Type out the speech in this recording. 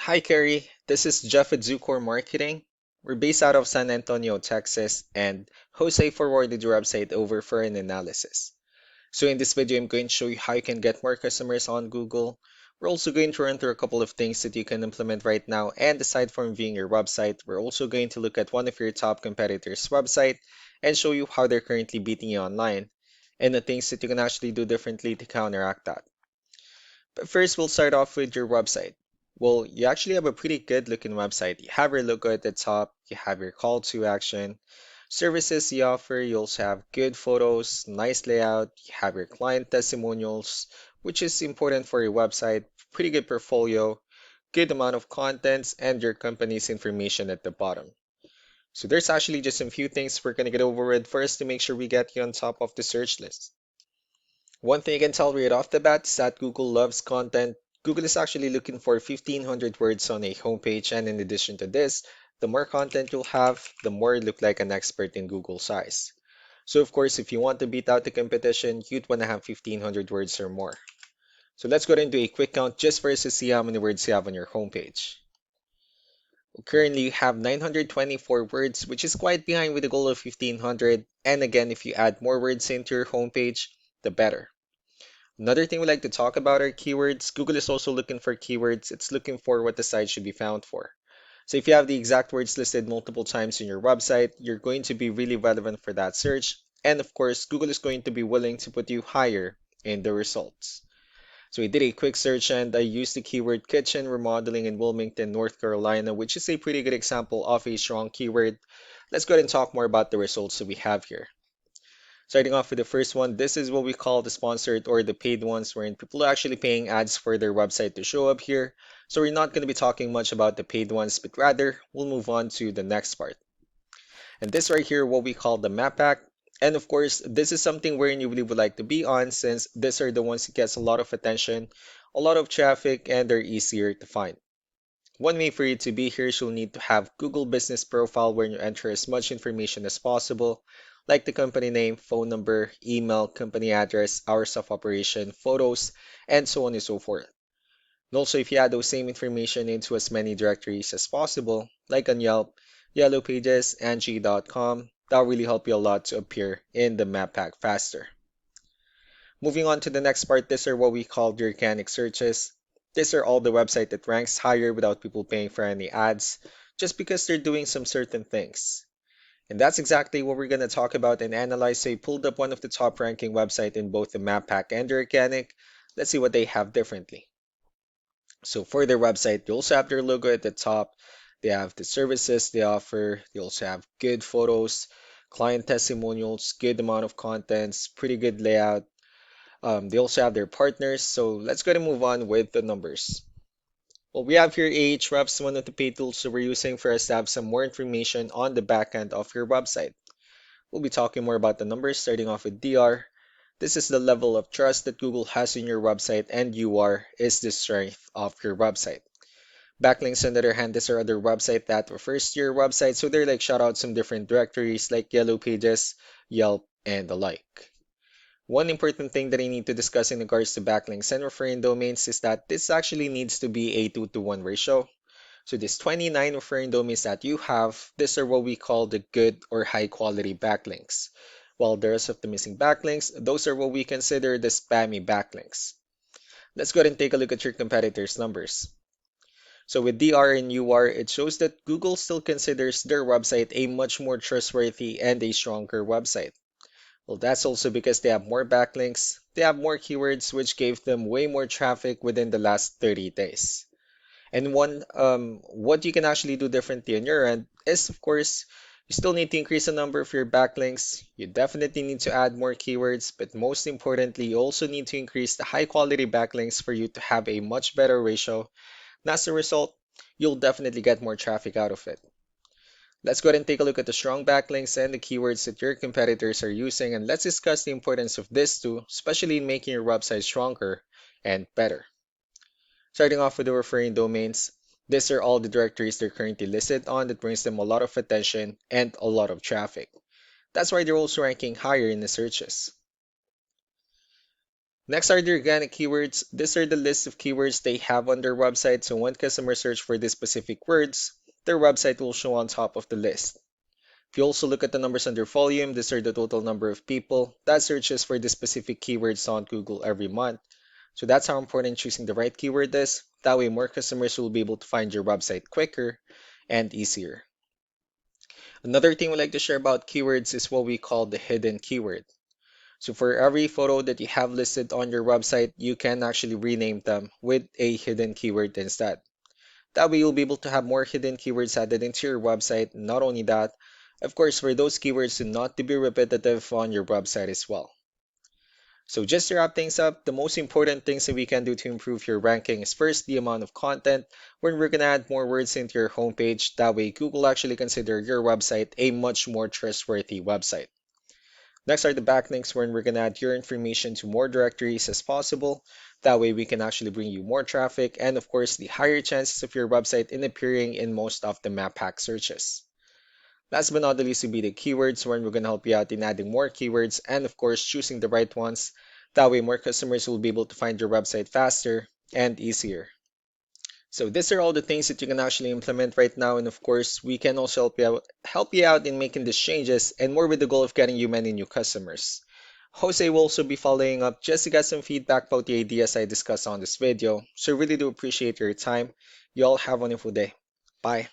Hi, Kerry. This is Jeff at Zucor Marketing. We're based out of San Antonio, Texas, and Jose forwarded your website over for an analysis. So in this video, I'm going to show you how you can get more customers on Google. We're also going to run through a couple of things that you can implement right now. And aside from viewing your website, we're also going to look at one of your top competitors' website and show you how they're currently beating you online and the things that you can actually do differently to counteract that. But first, we'll start off with your website. Well, you actually have a pretty good looking website. You have your logo at the top, you have your call to action, services you offer, you also have good photos, nice layout, you have your client testimonials, which is important for your website, pretty good portfolio, good amount of contents, and your company's information at the bottom. So there's actually just a few things we're going to get over with first to make sure we get you on top of the search list. One thing I can tell right off the bat is that Google loves content. Google is actually looking for 1,500 words on a homepage, and in addition to this, the more content you'll have, the more you look like an expert in Google's eyes. So, of course, if you want to beat out the competition, you'd want to have 1,500 words or more. So let's go ahead and do a quick count just for us to see how many words you have on your homepage. Currently, you have 924 words, which is quite behind with the goal of 1,500. And again, if you add more words into your homepage, the better. Another thing we like to talk about are keywords. Google is also looking for keywords. It's looking for what the site should be found for. So if you have the exact words listed multiple times in your website, you're going to be really relevant for that search. And of course, Google is going to be willing to put you higher in the results. So we did a quick search and I used the keyword kitchen remodeling in Wilmington, North Carolina, which is a pretty good example of a strong keyword. Let's go ahead and talk more about the results that we have here. Starting off with the first one, this is what we call the sponsored or the paid ones, wherein people are actually paying ads for their website to show up here. So we're not going to be talking much about the paid ones, but rather we'll move on to the next part. And this right here, what we call the map pack. And of course, this is something wherein you really would like to be on since these are the ones that gets a lot of attention, a lot of traffic, and they're easier to find. One way for you to be here is you'll need to have Google Business Profile where you enter as much information as possible, like the company name, phone number, email, company address, hours of operation, photos, and so on and so forth. And also, if you add those same information into as many directories as possible, like on Yelp, Yellow Pages, Angie.com, that'll really help you a lot to appear in the map pack faster. Moving on to the next part, these are what we call the organic searches. These are all the website that ranks higher without people paying for any ads, just because they're doing some certain things. And that's exactly what we're going to talk about and analyze. So I pulled up one of the top ranking website in both the map pack and the organic. Let's see what they have differently. So for their website, they also have their logo at the top. They have the services they offer. They also have good photos, client testimonials, good amount of contents, pretty good layout. They also have their partners. So let's go ahead and move on with the numbers. Well, we have here Ahrefs, one of the paid tools that we're using for us to have some more information on the back end of your website. We'll be talking more about the numbers, starting off with DR. This is the level of trust that Google has in your website, and UR is the strength of your website. Backlinks, on the other hand, these are other website that refers to your website, so they're like shoutouts from different directories like Yellow Pages, Yelp, and the like. One important thing that I need to discuss in regards to backlinks and referring domains is that this actually needs to be a 2-to-1 ratio. So these 29 referring domains that you have, these are what we call the good or high quality backlinks. While the rest of the missing backlinks, those are what we consider the spammy backlinks. Let's go ahead and take a look at your competitors' numbers. So with DR and UR, it shows that Google still considers their website a much more trustworthy and a stronger website. Well, that's also because they have more backlinks, they have more keywords, which gave them way more traffic within the last 30 days. And what you can actually do differently on your end is, of course, you still need to increase the number of your backlinks. You definitely need to add more keywords, but most importantly, you also need to increase the high quality backlinks for you to have a much better ratio. And as a result, you'll definitely get more traffic out of it. Let's go ahead and take a look at the strong backlinks and the keywords that your competitors are using, and let's discuss the importance of this too, especially in making your website stronger and better. Starting off with the referring domains, these are all the directories they're currently listed on that brings them a lot of attention and a lot of traffic. That's why they're also ranking higher in the searches. Next are the organic keywords. These are the list of keywords they have on their website, so when customers search for these specific words, their website will show on top of the list. If you also look at the numbers under volume, these are the total number of people that searches for the specific keywords on Google every month. So that's how important choosing the right keyword is. That way more customers will be able to find your website quicker and easier. Another thing we like to share about keywords is what we call the hidden keyword. So for every photo that you have listed on your website, you can actually rename them with a hidden keyword instead. That way you'll be able to have more hidden keywords added into your website. Not only that, of course, for those keywords to not to be repetitive on your website as well. So just to wrap things up, the most important things that we can do to improve your ranking is first the amount of content, when we're gonna add more words into your homepage. That way Google actually consider your website a much more trustworthy website. Next are the backlinks, wherein we're gonna add your information to more directories as possible. That way we can actually bring you more traffic and of course the higher chances of your website in appearing in most of the map hack searches. Last but not the least will be the keywords, wherein we're gonna help you out in adding more keywords and of course choosing the right ones. That way more customers will be able to find your website faster and easier. So these are all the things that you can actually implement right now, and of course, we can also help you out in making these changes and more with the goal of getting you many new customers. Jose will also be following up just to get some feedback about the ideas I discussed on this video. So really do appreciate your time. You all have a wonderful day. Bye.